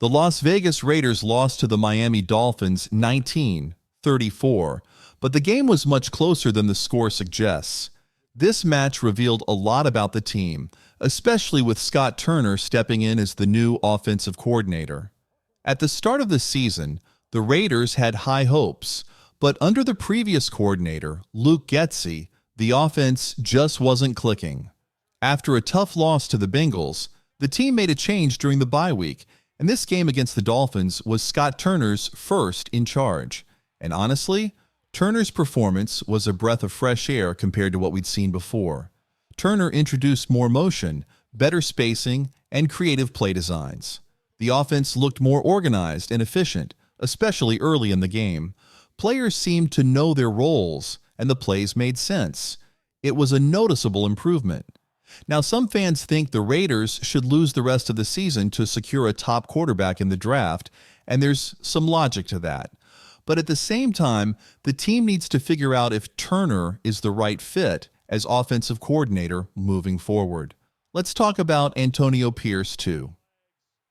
The Las Vegas Raiders lost to the Miami Dolphins 19-34, but the game was much closer than the score suggests. This match revealed a lot about the team, especially with Scott Turner stepping in as the new offensive coordinator. At the start of the season, the Raiders had high hopes, but under the previous coordinator, Luke Getsy, the offense just wasn't clicking. After a tough loss to the Bengals, the team made a change during the bye week, and this game against the Dolphins was Scott Turner's first in charge. And honestly, Turner's performance was a breath of fresh air compared to what we'd seen before. Turner introduced more motion, better spacing, and creative play designs. The offense looked more organized and efficient, especially early in the game. Players seemed to know their roles, and the plays made sense. It was a noticeable improvement. Now, some fans think the Raiders should lose the rest of the season to secure a top quarterback in the draft, and there's some logic to that. But at the same time, the team needs to figure out if Turner is the right fit as offensive coordinator moving forward. Let's talk about Antonio Pierce, too.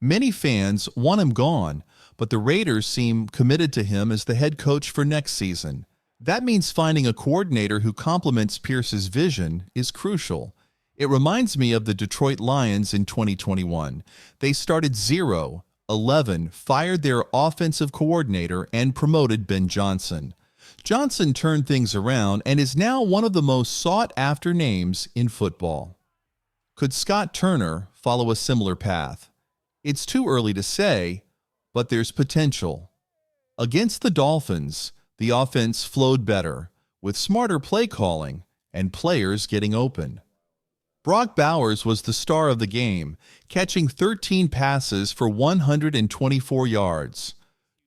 Many fans want him gone, but the Raiders seem committed to him as the head coach for next season. That means finding a coordinator who complements Pierce's vision is crucial. It reminds me of the Detroit Lions in 2021. They started 0-11, fired their offensive coordinator, and promoted Ben Johnson. Johnson turned things around and is now one of the most sought-after names in football. Could Scott Turner follow a similar path? It's too early to say, but there's potential. Against the Dolphins, the offense flowed better, with smarter play calling and players getting open. Brock Bowers was the star of the game, catching 13 passes for 124 yards.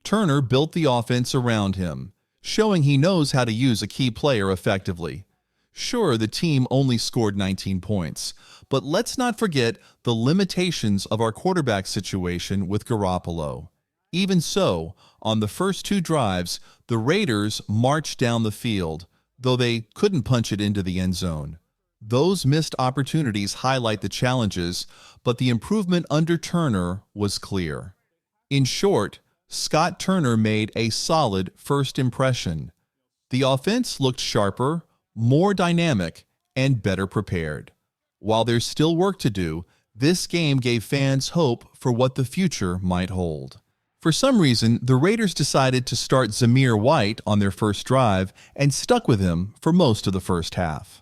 Turner built the offense around him, showing he knows how to use a key player effectively. Sure, the team only scored 19 points, but let's not forget the limitations of our quarterback situation with Garoppolo. Even so, on the first two drives, the Raiders marched down the field, though they couldn't punch it into the end zone. Those missed opportunities highlight the challenges, but the improvement under Turner was clear. In short, Scott Turner made a solid first impression. The offense looked sharper, more dynamic, and better prepared. While there's still work to do, this game gave fans hope for what the future might hold. For some reason, the Raiders decided to start Zamir White on their first drive and stuck with him for most of the first half.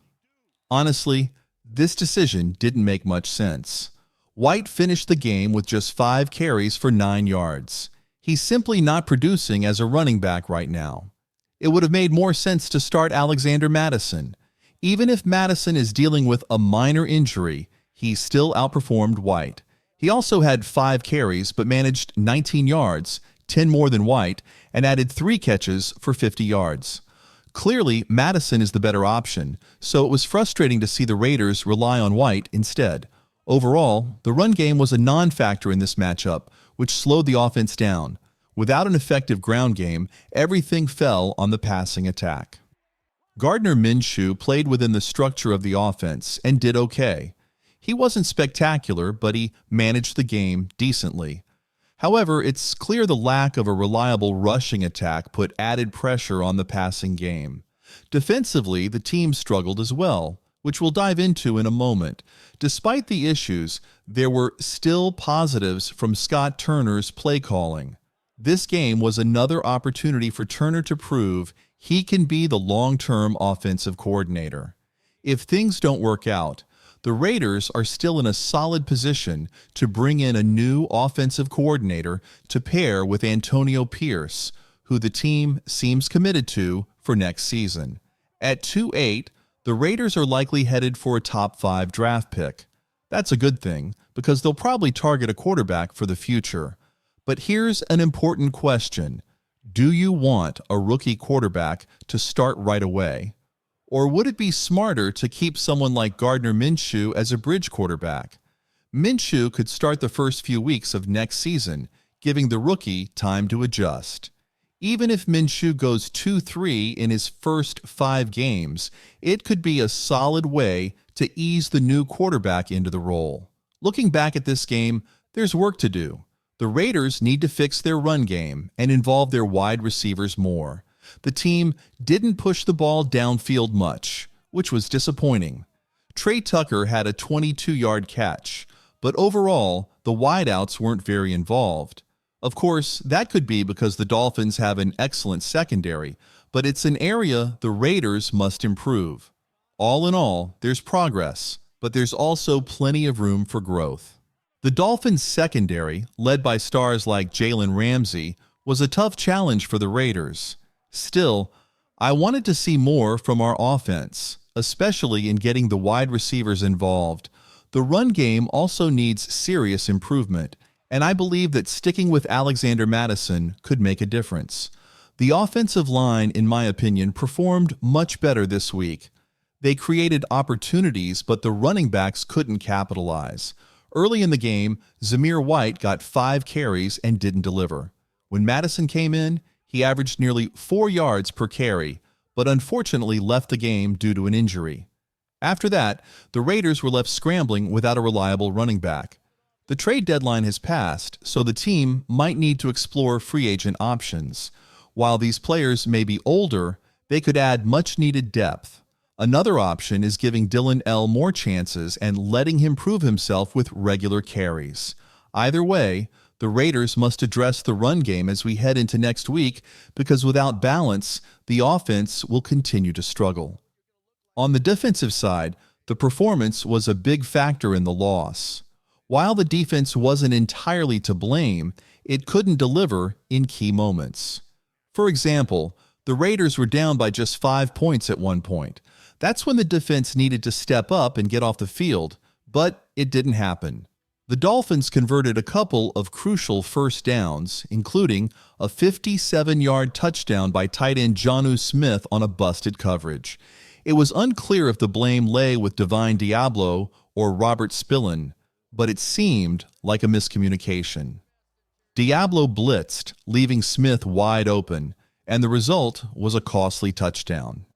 Honestly, this decision didn't make much sense. White finished the game with just 5 carries for 9 yards. He's simply not producing as a running back right now. It would have made more sense to start Alexander Mattison. Even if Mattison is dealing with a minor injury, he still outperformed White. He also had 5 carries but managed 19 yards, 10 more than White, and added 3 catches for 50 yards. Clearly, Mattison is the better option, so it was frustrating to see the Raiders rely on White instead. Overall, the run game was a non-factor in this matchup, which slowed the offense down. Without an effective ground game, everything fell on the passing attack. Gardner Minshew played within the structure of the offense and did okay. He wasn't spectacular, but he managed the game decently. However, it's clear the lack of a reliable rushing attack put added pressure on the passing game. Defensively, the team struggled as well, which we'll dive into in a moment. Despite the issues, there were still positives from Scott Turner's play calling. This game was another opportunity for Turner to prove he can be the long-term offensive coordinator. If things don't work out, the Raiders are still in a solid position to bring in a new offensive coordinator to pair with Antonio Pierce, who the team seems committed to for next season. At 2-8, the Raiders are likely headed for a top 5 draft pick. That's a good thing, because they'll probably target a quarterback for the future. But here's an important question. Do you want a rookie quarterback to start right away? Or would it be smarter to keep someone like Gardner Minshew as a bridge quarterback? Minshew could start the first few weeks of next season, giving the rookie time to adjust. Even if Minshew goes 2-3 in his first 5 games, it could be a solid way to ease the new quarterback into the role. Looking back at this game, there's work to do. The Raiders need to fix their run game and involve their wide receivers more. The team didn't push the ball downfield much, which was disappointing. Trey Tucker had a 22-yard catch, but overall, the wideouts weren't very involved. Of course, that could be because the Dolphins have an excellent secondary, but it's an area the Raiders must improve. All in all, there's progress, but there's also plenty of room for growth. The Dolphins' secondary, led by stars like Jalen Ramsey, was a tough challenge for the Raiders. Still, I wanted to see more from our offense, especially in getting the wide receivers involved. The run game also needs serious improvement, and I believe that sticking with Alexander Mattison could make a difference. The offensive line, in my opinion, performed much better this week. They created opportunities, but the running backs couldn't capitalize. Early in the game, Zamir White got 5 carries and didn't deliver. When Mattison came in, he averaged nearly 4 yards per carry, but unfortunately left the game due to an injury. After that, the Raiders were left scrambling without a reliable running back. The trade deadline has passed, so the team might need to explore free agent options. While these players may be older, they could add much-needed depth. Another option is giving Dylan L. more chances and letting him prove himself with regular carries. Either way, the Raiders must address the run game as we head into next week because without balance, the offense will continue to struggle. On the defensive side, the performance was a big factor in the loss. While the defense wasn't entirely to blame, it couldn't deliver in key moments. For example, the Raiders were down by just 5 points at one point. That's when the defense needed to step up and get off the field, but it didn't happen. The Dolphins converted a couple of crucial first downs, including a 57-yard touchdown by tight end Jonnu Smith on a busted coverage. It was unclear if the blame lay with Divine Diablo or Robert Spillane, but it seemed like a miscommunication. Diablo blitzed, leaving Smith wide open, and the result was a costly touchdown.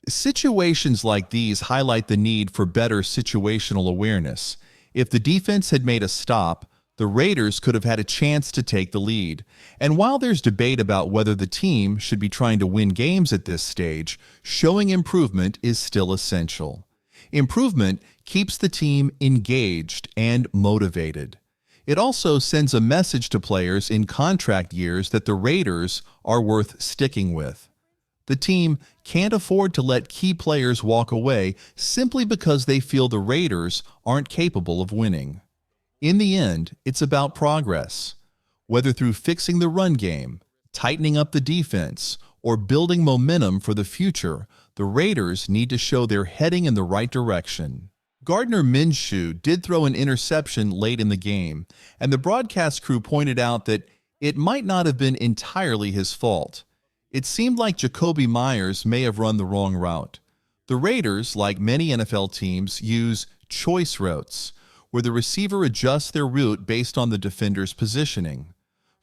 Situations like these highlight the need for better situational awareness. If the defense had made a stop, the Raiders could have had a chance to take the lead. And while there's debate about whether the team should be trying to win games at this stage, showing improvement is still essential. Improvement keeps the team engaged and motivated. It also sends a message to players in contract years that the Raiders are worth sticking with. The team can't afford to let key players walk away simply because they feel the Raiders aren't capable of winning. In the end, it's about progress. Whether through fixing the run game, tightening up the defense, or building momentum for the future, the Raiders need to show they're heading in the right direction. Gardner Minshew did throw an interception late in the game, and the broadcast crew pointed out that it might not have been entirely his fault. It seemed like Jacoby Myers may have run the wrong route. The Raiders, like many NFL teams, use choice routes, where the receiver adjusts their route based on the defender's positioning.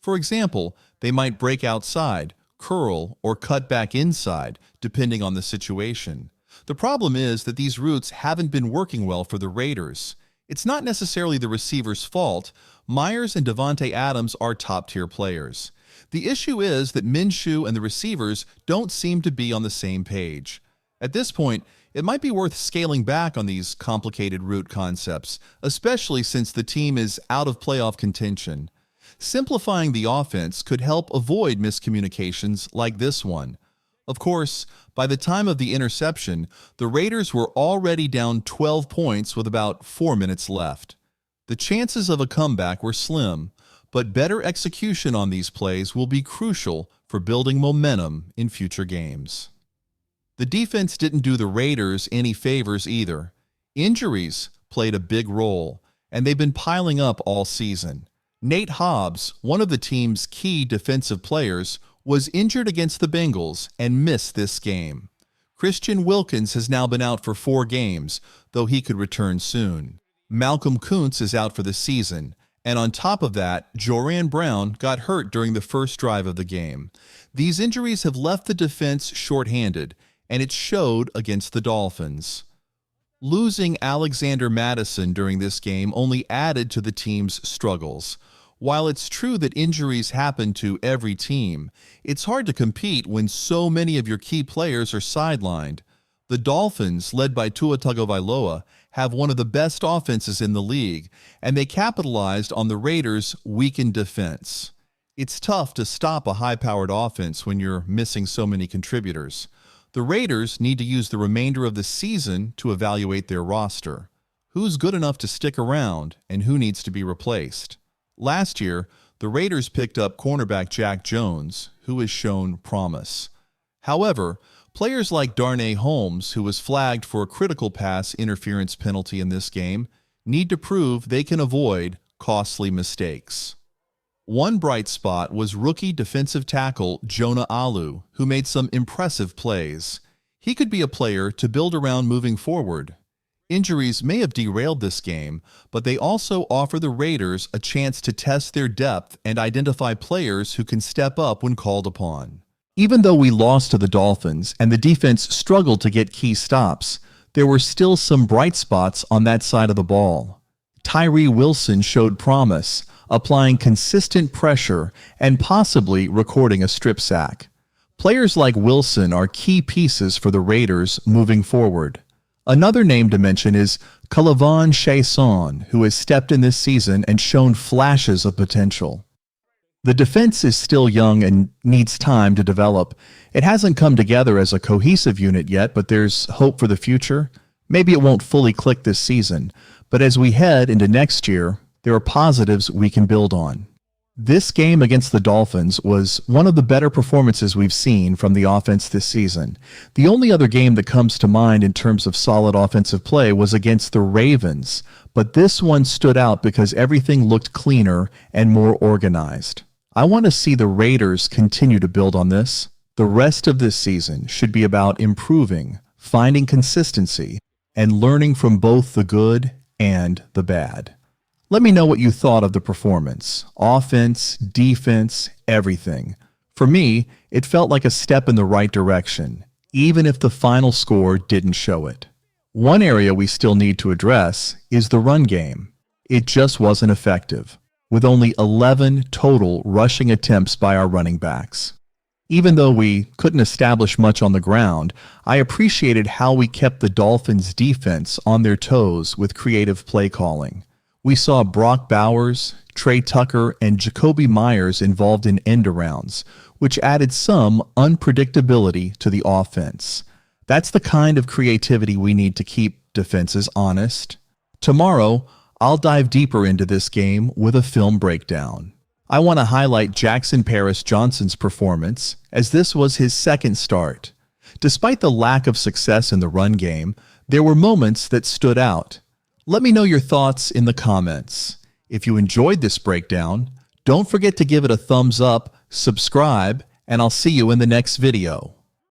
For example, they might break outside, curl, or cut back inside, depending on the situation. The problem is that these routes haven't been working well for the Raiders. It's not necessarily the receiver's fault. Myers and Davante Adams are top-tier players. The issue is that Minshew and the receivers don't seem to be on the same page. At this point, it might be worth scaling back on these complicated route concepts, especially since the team is out of playoff contention. Simplifying the offense could help avoid miscommunications like this one. Of course, by the time of the interception, the Raiders were already down 12 points with about 4 minutes left. The chances of a comeback were slim, but better execution on these plays will be crucial for building momentum in future games. The defense didn't do the Raiders any favors either. Injuries played a big role, and they've been piling up all season. Nate Hobbs, one of the team's key defensive players, was injured against the Bengals and missed this game. Christian Wilkins has now been out for 4 games, though he could return soon. Malcolm Kuntz is out for the season, and on top of that, Joran Brown got hurt during the first drive of the game. These injuries have left the defense shorthanded, and it showed against the Dolphins. Losing Alexander Mattison during this game only added to the team's struggles. While it's true that injuries happen to every team, it's hard to compete when so many of your key players are sidelined. The Dolphins, led by Tua Tagovailoa, have one of the best offenses in the league, and they capitalized on the Raiders' weakened defense. It's tough to stop a high-powered offense when you're missing so many contributors. The Raiders need to use the remainder of the season to evaluate their roster. Who's good enough to stick around, and who needs to be replaced? Last year, the Raiders picked up cornerback Jack Jones, who has shown promise. However, players like Darnay Holmes, who was flagged for a critical pass interference penalty in this game, need to prove they can avoid costly mistakes. One bright spot was rookie defensive tackle Jonah Alu, who made some impressive plays. He could be a player to build around moving forward. Injuries may have derailed this game, but they also offer the Raiders a chance to test their depth and identify players who can step up when called upon. Even though we lost to the Dolphins and the defense struggled to get key stops, there were still some bright spots on that side of the ball. Tyree Wilson showed promise, applying consistent pressure and possibly recording a strip sack. Players like Wilson are key pieces for the Raiders moving forward. Another name to mention is Kalavon Chaisson, who has stepped in this season and shown flashes of potential. The defense is still young and needs time to develop. It hasn't come together as a cohesive unit yet, but there's hope for the future. Maybe it won't fully click this season, but as we head into next year, there are positives we can build on. This game against the Dolphins was one of the better performances we've seen from the offense this season. The only other game that comes to mind in terms of solid offensive play was against the Ravens, but this one stood out because everything looked cleaner and more organized. I want to see the Raiders continue to build on this. The rest of this season should be about improving, finding consistency, and learning from both the good and the bad. Let me know what you thought of the performance. Offense, defense, everything. For me, it felt like a step in the right direction, even if the final score didn't show it. One area we still need to address is the run game. It just wasn't effective, with only 11 total rushing attempts by our running backs. Even though we couldn't establish much on the ground, I appreciated how we kept the Dolphins' defense on their toes with creative play calling. We saw Brock Bowers, Trey Tucker, and Jacoby Myers involved in end-arounds, which added some unpredictability to the offense. That's the kind of creativity we need to keep defenses honest. Tomorrow, I'll dive deeper into this game with a film breakdown. I want to highlight Jackson Paris-Johnson's performance, as this was his second start. Despite the lack of success in the run game, there were moments that stood out. Let me know your thoughts in the comments. If you enjoyed this breakdown, don't forget to give it a thumbs up, subscribe, and I'll see you in the next video.